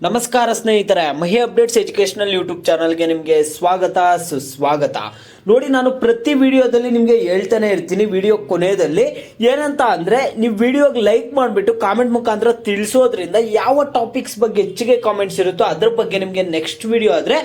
ನಮಸ್ಕಾರ ಸ್ನೇಹಿತರೆ, ಮಹಿ updates educational YouTube ಚಾನಲ್ಗೆ ನಿಮಗೆ ಸ್ವಾಗತ ಸುಸ್ವಾಗತ. ನೋಡಿ, ನಾನು ಪ್ರತಿ ವಿಡಿಯೋದಲ್ಲಿ ನಿಮಗೆ ಹೇಳ್ತಾನೆ ಇರ್ತೀನಿ. ವಿಡಿಯೋ ಕೊನೆಯಲ್ಲಿ ಏನಂತ ಅಂದ್ರೆ, ನೀವು ವಿಡಿಯೋಗೆ ಲೈಕ್ ಮಾಡಿಬಿಟ್ಟು ಕಾಮೆಂಟ್ ಮುಖಾಂತರ ತಿಳಿಸೋದ್ರಿಂದ ಯಾವ ಟಾಪಿಕ್ಸ್ ಬಗ್ಗೆ ಹೆಚ್ಚಿಗೆ ಕಾಮೆಂಟ್ಸ್ ಇರುತ್ತೋ ಅದ್ರ ಬಗ್ಗೆ ನಿಮಗೆ ನೆಕ್ಸ್ಟ್ ವಿಡಿಯೋ ಆದ್ರೆ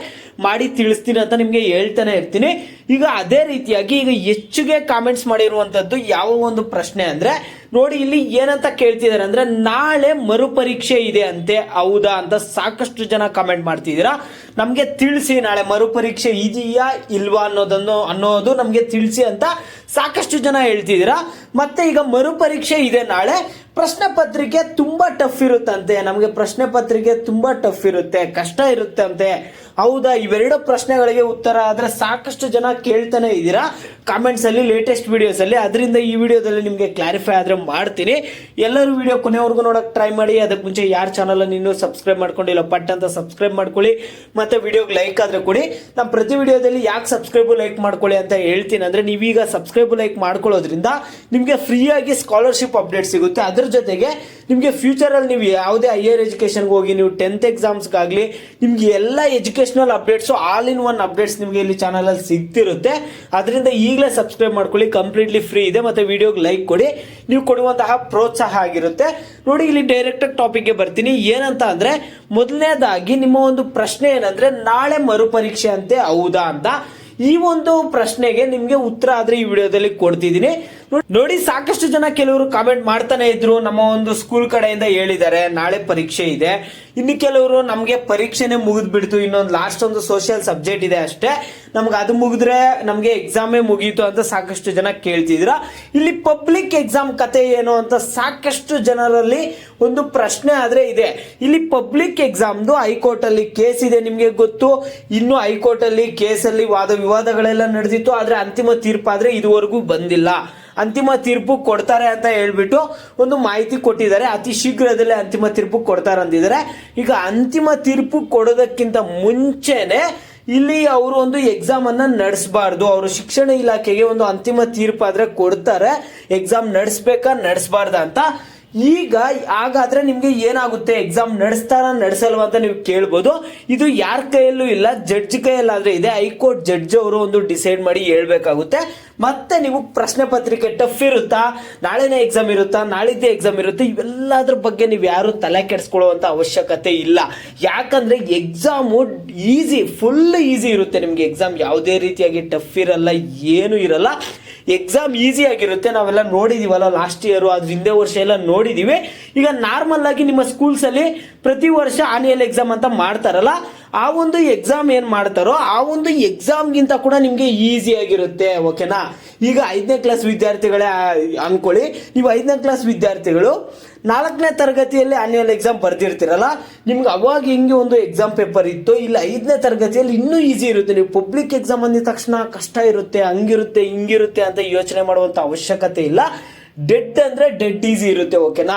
ಮಾಡಿ ತಿಳಿಸ್ತೀನಿ ಅಂತ ನಿಮಗೆ ಹೇಳ್ತಾನೆ ಇರ್ತೀನಿ. ಈಗ ಅದೇ ರೀತಿಯಾಗಿ ಈಗ ಹೆಚ್ಚಿಗೆ ಕಾಮೆಂಟ್ಸ್ ಮಾಡಿರುವಂತದ್ದು ಯಾವ ಒಂದು ಪ್ರಶ್ನೆ ಅಂದ್ರೆ, ನೋಡಿ ಇಲ್ಲಿ ಏನಂತ ಕೇಳ್ತಿದ್ದಾರೆ ಅಂದ್ರೆ, ನಾಳೆ ಮರುಪರೀಕ್ಷೆ ಇದೆ ಅಂತೆ, ಹೌದಾ ಅಂತ ಸಾಕಷ್ಟು ಜನ ಕಾಮೆಂಟ್ ಮಾಡ್ತಿದ್ದೀರಾ. ನಮ್ಗೆ ತಿಳಿಸಿ, ನಾಳೆ ಮರುಪರೀಕ್ಷೆ ಇದೆಯಾ ಇಲ್ವಾ ಅನ್ನೋದು ನಮ್ಗೆ ತಿಳಿಸಿ ಅಂತ ಸಾಕಷ್ಟು ಜನ ಹೇಳ್ತಿದ್ದೀರಾ. ಮತ್ತೆ ಈಗ ಮರುಪರೀಕ್ಷೆ ಇದೆ ನಾಳೆ, ಪ್ರಶ್ನೆ ಪತ್ರಿಕೆ ತುಂಬಾ ಟಫ್ ಇರುತ್ತಂತೆ, ನಮಗೆ ಪ್ರಶ್ನೆ ಪತ್ರಿಕೆ ತುಂಬಾ ಟಫ್ ಇರುತ್ತೆ, ಕಷ್ಟ ಇರುತ್ತೆ ಅಂತೆ, ಹೌದಾ? ಇವೆರಡು ಪ್ರಶ್ನೆಗಳಿಗೆ ಉತ್ತರ ಆದ್ರೆ ಸಾಕಷ್ಟು ಜನ ಕೇಳ್ತಾನೆ ಇದ್ದೀರಾ ಕಾಮೆಂಟ್ಸ್ ಅಲ್ಲಿ, ಲೇಟೆಸ್ಟ್ ವಿಡಿಯೋಸ್ ಅಲ್ಲಿ. ಅದರಿಂದ ಈ ವಿಡಿಯೋದಲ್ಲಿ ನಿಮಗೆ ಕ್ಲಾರಿಫೈ ಆದ್ರೆ ಮಾಡ್ತೀನಿ. ಎಲ್ಲರೂ ವಿಡಿಯೋ ಕೊನೆವರೆಗೂ ನೋಡಕ್ ಟ್ರೈ ಮಾಡಿ. ಅದಕ್ಕೆ ಮುಂಚೆ ಯಾರ ಚಾನಲ್ ಇನ್ನೂ ಸಬ್ಸ್ಕ್ರೈಬ್ ಮಾಡ್ಕೊಂಡಿಲ್ಲ ಪಟ್ ಅಂತ ಸಬ್ಸ್ಕ್ರೈಬ್ ಮಾಡ್ಕೊಳ್ಳಿ. ಮತ್ತೆ ವಿಡಿಯೋಗೆ ಲೈಕ್ ಆದ್ರೆ ಕೊಡಿ. ನಾನು ಪ್ರತಿ ವಿಡಿಯೋದಲ್ಲಿ ಯಾಕೆ ಸಬ್ಸ್ಕ್ರೈಬ್ ಲೈಕ್ ಮಾಡ್ಕೊಳ್ಳಿ ಅಂತ ಹೇಳ್ತೀನಿ ಅಂದ್ರೆ, ನೀವೀಗ ಸಬ್ಸ್ಕ್ರೈಬ್ ಲೈಕ್ ಮಾಡ್ಕೊಳ್ಳೋದ್ರಿಂದ ನಿಮಗೆ ಫ್ರೀ ಆಗಿ ಸ್ಕಾಲರ್ಶಿಪ್ ಅಪ್ಡೇಟ್ ಸಿಗುತ್ತೆ. ಅದ್ರ ಜೊತೆಗೆ ನಿಮಗೆ ಫ್ಯೂಚರ್ ಅಲ್ಲಿ ನೀವು ಯಾವುದೇ ಹೈಯರ್ ಎಜುಕೇಶನ್ಗೆ ಹೋಗಿ, ನೀವು 10th ಎಕ್ಸಾಮ್ಸ್ಗಾಗಲಿ, ನಿಮ್ಗೆ ಎಲ್ಲ educational updates all in one updates ನಿಮಗೆ ಇಲ್ಲಿ ಚಾನಲ್ ಅಲ್ಲಿ ಸಿಗ್ತಿರುತ್ತೆ. ಅದರಿಂದ ಈಗಲೇ ಸಬ್ಸ್ಕ್ರೈಬ್ ಮಾಡ್ಕೊಳ್ಳಿ, ಕಂಪ್ಲೀಟ್ಲಿ ಫ್ರೀ ಇದೆ. ಮತ್ತೆ ವಿಡಿಯೋಗೆ ಲೈಕ್ ಕೊಡಿ, ನೀವು ಕೊಡುವಂತಹ ಪ್ರೋತ್ಸಾಹ ಆಗಿರುತ್ತೆ. ನೋಡಿ, ಇಲ್ಲಿ ಡೈರೆಕ್ಟ್ ಟಾಪಿಕ್ಗೆ ಬರ್ತೀನಿ. ಏನಂತ ಅಂದ್ರೆ, ಮೊದಲನೇದಾಗಿ ನಿಮ್ಮ ಒಂದು ಪ್ರಶ್ನೆ ಏನಂದ್ರೆ, ನಾಳೆ ಮರುಪರೀಕ್ಷೆ ಅಂತೆ, ಹೌದಾ ಅಂತ. ಈ ಒಂದು ಪ್ರಶ್ನೆಗೆ ನಿಮ್ಗೆ ಉತ್ತರ ಆದ್ರೆ ಈ ವಿಡಿಯೋದಲ್ಲಿ ಕೊಡ್ತಿದ್ದೀನಿ. ನೋಡಿ, ಸಾಕಷ್ಟು ಜನ ಕೆಲವರು ಕಾಮೆಂಟ್ ಮಾಡ್ತಾನೆ ಇದ್ರು, ನಮ್ಮ ಒಂದು ಸ್ಕೂಲ್ ಕಡೆಯಿಂದ ಹೇಳಿದ್ದಾರೆ ನಾಳೆ ಪರೀಕ್ಷೆ ಇದೆ. ಇನ್ನು ಕೆಲವರು ನಮ್ಗೆ ಪರೀಕ್ಷೆನೆ ಮುಗಿದ್ಬಿಡ್ತು, ಇನ್ನೊಂದು ಲಾಸ್ಟ್ ಒಂದು ಸೋಷಿಯಲ್ ಸಬ್ಜೆಕ್ಟ್ ಇದೆ ಅಷ್ಟೇ, ನಮ್ಗೆ ಅದು ಮುಗಿದ್ರೆ ನಮ್ಗೆ ಎಕ್ಸಾಮೇ ಮುಗೀತು ಅಂತ ಸಾಕಷ್ಟು ಜನ ಕೇಳ್ತಿದ್ರ. ಇಲ್ಲಿ ಪಬ್ಲಿಕ್ ಎಕ್ಸಾಮ್ ಕತೆ ಏನು ಅಂತ ಸಾಕಷ್ಟು ಜನರಲ್ಲಿ ಒಂದು ಪ್ರಶ್ನೆ ಆದ್ರೆ ಇದೆ. ಇಲ್ಲಿ ಪಬ್ಲಿಕ್ ಎಕ್ಸಾಮ್ದು ಹೈಕೋರ್ಟ್ ಅಲ್ಲಿ ಕೇಸ್ ಇದೆ, ನಿಮ್ಗೆ ಗೊತ್ತು. ಇನ್ನು ಹೈಕೋರ್ಟ್ ಅಲ್ಲಿ ಕೇಸಲ್ಲಿ ವಾದ ವಿವಾದಗಳೆಲ್ಲ ನಡೆದಿತ್ತು, ಆದ್ರೆ ಅಂತಿಮ ತೀರ್ಪಾದ್ರೆ ಇದುವರೆಗೂ ಬಂದಿಲ್ಲ. ಅಂತಿಮ ತೀರ್ಪು ಕೊಡ್ತಾರೆ ಅಂತ ಹೇಳ್ಬಿಟ್ಟು ಒಂದು ಮಾಹಿತಿ ಕೊಟ್ಟಿದ್ದಾರೆ. ಅತಿ ಶೀಘ್ರದಲ್ಲೇ ಅಂತಿಮ ತೀರ್ಪು ಕೊಡ್ತಾರೆ ಅಂದಿದ್ದಾರೆ. ಈಗ ಅಂತಿಮ ತೀರ್ಪು ಕೊಡೋದಕ್ಕಿಂತ ಮುಂಚೆನೆ ಇಲ್ಲಿ ಅವರು ಒಂದು ಎಕ್ಸಾಮ್ ಅನ್ನ ನಡೆಸಬಾರ್ದು. ಅವರು ಶಿಕ್ಷಣ ಇಲಾಖೆಗೆ ಒಂದು ಅಂತಿಮ ತೀರ್ಪು ಆದ್ರೆ ಕೊಡ್ತಾರೆ, ಎಕ್ಸಾಮ್ ನಡೆಸಬೇಕಾ ನಡೆಸಬಾರ್ದ ಅಂತ. ಈಗ ಹಾಗಾದ್ರೆ ನಿಮ್ಗೆ ಏನಾಗುತ್ತೆ, ಎಕ್ಸಾಮ್ ನಡೆಸ್ತಾರ ನಡೆಸಲ್ವಾ ಅಂತ ನೀವು ಕೇಳ್ಬೋದು. ಇದು ಯಾರ ಕೈಯಲ್ಲೂ ಇಲ್ಲ, ಜಡ್ಜ್ ಕೈಯಲ್ಲಾದ್ರೆ ಇದೆ. ಹೈಕೋರ್ಟ್ ಜಡ್ಜ್ ಅವರು ಒಂದು ಡಿಸೈಡ್ ಮಾಡಿ ಹೇಳ್ಬೇಕಾಗುತ್ತೆ. ಮತ್ತೆ ನೀವು ಪ್ರಶ್ನೆ ಪತ್ರಿಕೆ ಟಫ್ ಇರುತ್ತಾ, ನಾಳೆನೇ ಎಕ್ಸಾಮ್ ಇರುತ್ತಾ, ನಾಳಿದ್ದೇ ಎಕ್ಸಾಮ್ ಇರುತ್ತೆ, ಇವೆಲ್ಲದ್ರ ಬಗ್ಗೆ ನೀವು ಯಾರು ತಲೆ ಕೆಡಿಸ್ಕೊಳ್ಳುವಂತ ಅವಶ್ಯಕತೆ ಇಲ್ಲ. ಯಾಕಂದ್ರೆ ಎಕ್ಸಾಮು ಈಸಿ, ಫುಲ್ ಈಸಿ ಇರುತ್ತೆ ನಿಮ್ಗೆ. ಎಕ್ಸಾಮ್ ಯಾವುದೇ ರೀತಿಯಾಗಿ ಟಫ್ ಇರಲ್ಲ, ಏನು ಇರಲ್ಲ. ಎಕ್ಸಾಮ್ ಈಸಿ ಆಗಿರುತ್ತೆ. ನಾವೆಲ್ಲ ನೋಡಿದೀವಲ್ಲ ಲಾಸ್ಟ್ ಇಯರ್, ಅದ್ರ ಹಿಂದೆ ವರ್ಷ ಎಲ್ಲ ನೋಡಿದೀವಿ. ಈಗ ನಾರ್ಮಲ್ ಆಗಿ ನಿಮ್ಮ ಸ್ಕೂಲ್ಸ್ ಅಲ್ಲಿ ಪ್ರತಿ ವರ್ಷ ಆನ್ಯುವಲ್ ಎಕ್ಸಾಮ್ ಅಂತ ಮಾಡ್ತಾರಲ್ಲ, ಆ ಒಂದು ಎಕ್ಸಾಮ್ ಏನ್ ಮಾಡ್ತಾರೋ ಆ ಒಂದು ಎಕ್ಸಾಮ್ಗಿಂತ ಕೂಡ ನಿಮ್ಗೆ ಈಸಿ ಆಗಿರುತ್ತೆ. ಓಕೆನಾ? ಈಗ 5ನೇ ಕ್ಲಾಸ್ ವಿದ್ಯಾರ್ಥಿಗಳೇ ಅನ್ಕೊಳ್ಳಿ, ನೀವು 5ನೇ ಕ್ಲಾಸ್ ವಿದ್ಯಾರ್ಥಿಗಳು 4ನೇ ತರಗತಿಯಲ್ಲಿ ಆನ್ಯುವಲ್ ಎಕ್ಸಾಮ್ ಬರ್ದಿರ್ತೀರಲ್ಲ, ನಿಮ್ಗೆ ಅವಾಗ ಹಿಂಗೆ ಒಂದು ಎಕ್ಸಾಮ್ ಪೇಪರ್ ಇತ್ತು. ಇಲ್ಲ 5ನೇ ತರಗತಿಯಲ್ಲಿ ಇನ್ನೂ ಈಸಿ ಇರುತ್ತೆ. ನೀವು ಪಬ್ಲಿಕ್ ಎಕ್ಸಾಮ್ ಅಂದಿದ ತಕ್ಷಣ ಕಷ್ಟ ಇರುತ್ತೆ, ಹಂಗಿರುತ್ತೆ ಹಿಂಗಿರುತ್ತೆ ಅಂತ ಯೋಚನೆ ಮಾಡುವಂತ ಅವಶ್ಯಕತೆ ಇಲ್ಲ. ಡೆಡ್ ಅಂದ್ರೆ ಡೆಡ್ ಈಸಿ ಇರುತ್ತೆ. ಓಕೆನಾ?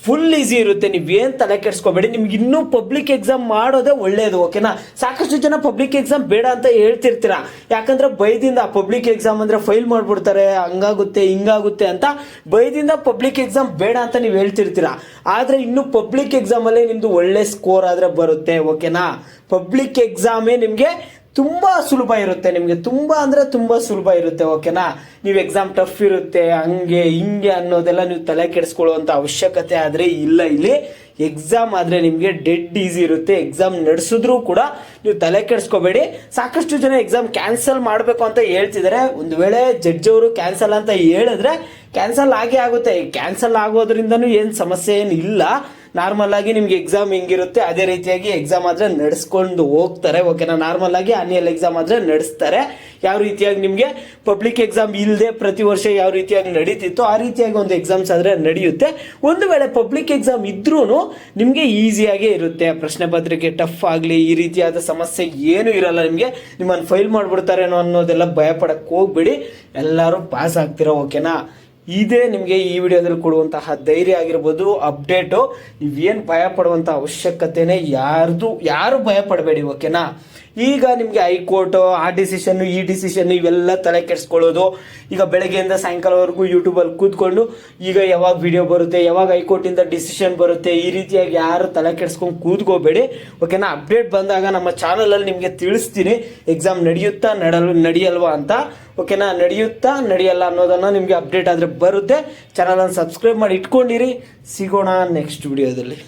ಫುಲ್ ಈಸಿ ಇರುತ್ತೆ, ನೀವೇನ್ ತಲೆ ಕೆಡ್ಸ್ಕೋಬೇಡಿ. ನಿಮ್ಗೆ ಇನ್ನೂ ಪಬ್ಲಿಕ್ ಎಕ್ಸಾಮ್ ಮಾಡೋದೇ ಒಳ್ಳೇದು. ಓಕೆನಾ? ಸಾಕಷ್ಟು ಜನ ಪಬ್ಲಿಕ್ ಎಕ್ಸಾಮ್ ಬೇಡ ಅಂತ ಹೇಳ್ತಿರ್ತೀರಾ, ಯಾಕಂದ್ರೆ ಭಯದಿಂದ ಪಬ್ಲಿಕ್ ಎಕ್ಸಾಮ್ ಅಂದ್ರೆ ಫೈಲ್ ಮಾಡ್ಬಿಡ್ತಾರೆ, ಹಂಗಾಗುತ್ತೆ ಹಿಂಗಾಗುತ್ತೆ ಅಂತ ಭಯದಿಂದ ಪಬ್ಲಿಕ್ ಎಕ್ಸಾಮ್ ಬೇಡ ಅಂತ ನೀವು ಹೇಳ್ತಿರ್ತೀರಾ. ಆದ್ರೆ ಇನ್ನು ಪಬ್ಲಿಕ್ ಎಕ್ಸಾಮ್ ಅಲ್ಲೇ ನಿಮ್ದು ಒಳ್ಳೆ ಸ್ಕೋರ್ ಆದ್ರೆ ಬರುತ್ತೆ. ಓಕೆನಾ? ಪಬ್ಲಿಕ್ ಎಕ್ಸಾಮೇ ನಿಮ್ಗೆ ತುಂಬಾ ಸುಲಭ ಇರುತ್ತೆ, ನಿಮ್ಗೆ ತುಂಬಾ ಅಂದ್ರೆ ತುಂಬಾ ಸುಲಭ ಇರುತ್ತೆ. ಓಕೆನಾ? ನೀವು ಎಕ್ಸಾಮ್ ಟಫ್ ಇರುತ್ತೆ ಹಂಗೆ ಹಿಂಗೆ ಅನ್ನೋದೆಲ್ಲ ನೀವು ತಲೆ ಕೆಡಿಸ್ಕೊಳ್ಳುವಂತ ಅವಶ್ಯಕತೆ ಆದ್ರೆ ಇಲ್ಲ. ಇಲ್ಲಿ ಎಕ್ಸಾಮ್ ಆದ್ರೆ ನಿಮ್ಗೆ ಡೆಡ್ ಈಸಿ ಇರುತ್ತೆ. ಎಕ್ಸಾಮ್ ನಡೆಸಿದ್ರು ಕೂಡ ನೀವು ತಲೆ ಕೆಡಿಸ್ಕೋಬೇಡಿ. ಸಾಕಷ್ಟು ಜನ ಎಕ್ಸಾಮ್ ಕ್ಯಾನ್ಸಲ್ ಮಾಡಬೇಕು ಅಂತ ಹೇಳ್ತಿದ್ದಾರೆ. ಒಂದು ವೇಳೆ ಜಡ್ಜ್ ಅವರು ಕ್ಯಾನ್ಸಲ್ ಅಂತ ಹೇಳಿದ್ರೆ ಕ್ಯಾನ್ಸಲ್ ಆಗೇ ಆಗುತ್ತೆ. ಕ್ಯಾನ್ಸಲ್ ಆಗೋದ್ರಿಂದನೂ ಏನ್ ಸಮಸ್ಯೆ ಏನು ಇಲ್ಲ. ನಾರ್ಮಲ್ ಆಗಿ ನಿಮ್ಗೆ ಎಕ್ಸಾಮ್ ಹೆಂಗಿರುತ್ತೆ ಅದೇ ರೀತಿಯಾಗಿ ಎಕ್ಸಾಮ್ ಆದ್ರೆ ನಡೆಸ್ಕೊಂಡು ಹೋಗ್ತಾರೆ. ಓಕೆನಾ? ನಾರ್ಮಲ್ ಆಗಿ ಆನ್ಯುವಲ್ ಎಕ್ಸಾಮ್ ಆದ್ರೆ ನಡೆಸ್ತಾರೆ. ಯಾವ ರೀತಿಯಾಗಿ ನಿಮ್ಗೆ ಪಬ್ಲಿಕ್ ಎಕ್ಸಾಮ್ ಇಲ್ಲದೆ ಪ್ರತಿ ವರ್ಷ ಯಾವ ರೀತಿಯಾಗಿ ನಡೀತಿತ್ತು ಆ ರೀತಿಯಾಗಿ ಒಂದು ಎಕ್ಸಾಮ್ಸ್ ಆದ್ರೆ ನಡೆಯುತ್ತೆ. ಒಂದು ವೇಳೆ ಪಬ್ಲಿಕ್ ಎಕ್ಸಾಮ್ ಇದ್ರೂ ನಿಮ್ಗೆ ಈಸಿಯಾಗೇ ಇರುತ್ತೆ. ಪ್ರಶ್ನೆ ಪತ್ರಿಕೆ ಟಫ್ ಆಗ್ಲಿ ಈ ರೀತಿಯಾದ ಸಮಸ್ಯೆ ಏನು ಇರಲ್ಲ ನಿಮ್ಗೆ. ನಿಮ್ಮನ್ನು ಫೈಲ್ ಮಾಡ್ಬಿಡ್ತಾರೇನೋ ಅನ್ನೋದೆಲ್ಲ ಭಯ ಪಡಕ್ ಹೋಗ್ಬೇಡಿ, ಎಲ್ಲರೂ ಪಾಸ್ ಆಗ್ತೀರಾ. ಓಕೆನಾ? ಇದೇ ನಿಮಗೆ ಈ ವಿಡಿಯೋದಲ್ಲಿ ಕೊಡುವಂತಹ ಧೈರ್ಯ ಆಗಿರ್ಬೋದು, ಅಪ್ಡೇಟು. ನೀವೇನು ಭಯ ಪಡುವಂಥ ಅವಶ್ಯಕತೆನೇ ಯಾರು ಭಯ ಪಡಬೇಡಿ. ಓಕೆನಾ? ಈಗ ನಿಮಗೆ ಹೈಕೋರ್ಟ್ ಆ ಡಿಸಿಷನ್ ಈ ಡಿಸಿಷನ್ ಇವೆಲ್ಲ ತಲೆ ಕೆಡಿಸ್ಕೊಳ್ಳೋದು, ಈಗ ಬೆಳಗ್ಗೆಯಿಂದ ಸಾಯಂಕಾಲವರೆಗೂ ಯೂಟ್ಯೂಬಲ್ಲಿ ಕೂತ್ಕೊಂಡು ಈಗ ಯಾವಾಗ ವಿಡಿಯೋ ಬರುತ್ತೆ, ಯಾವಾಗ ಹೈಕೋರ್ಟಿಂದ ಡಿಸಿಷನ್ ಬರುತ್ತೆ, ಈ ರೀತಿಯಾಗಿ ಯಾರು ತಲೆ ಕೆಡಿಸ್ಕೊಂಡು ಕೂತ್ಕೋಬೇಡಿ. ಓಕೆನಾ, ಅಪ್ಡೇಟ್ ಬಂದಾಗ ನಮ್ಮ ಚಾನಲಲ್ಲಿ ನಿಮಗೆ ತಿಳಿಸ್ತೀನಿ ಎಕ್ಸಾಮ್ ನಡೆಯುತ್ತಾ ನಡೆಯಲ್ವಾ ಅಂತ. ಓಕೆನಾ, ನಡೆಯುತ್ತಾ ನಡೆಯಲ್ಲ ಅನ್ನೋದನ್ನು ನಿಮಗೆ ಅಪ್ಡೇಟ್ ಆದರೆ ಬರುತ್ತೆ. ಚಾನಲನ್ನು ಸಬ್ಸ್ಕ್ರೈಬ್ ಮಾಡಿ ಇಟ್ಕೊಂಡಿರಿ. ಸಿಗೋಣ ನೆಕ್ಸ್ಟ್ ವಿಡಿಯೋದಲ್ಲಿ.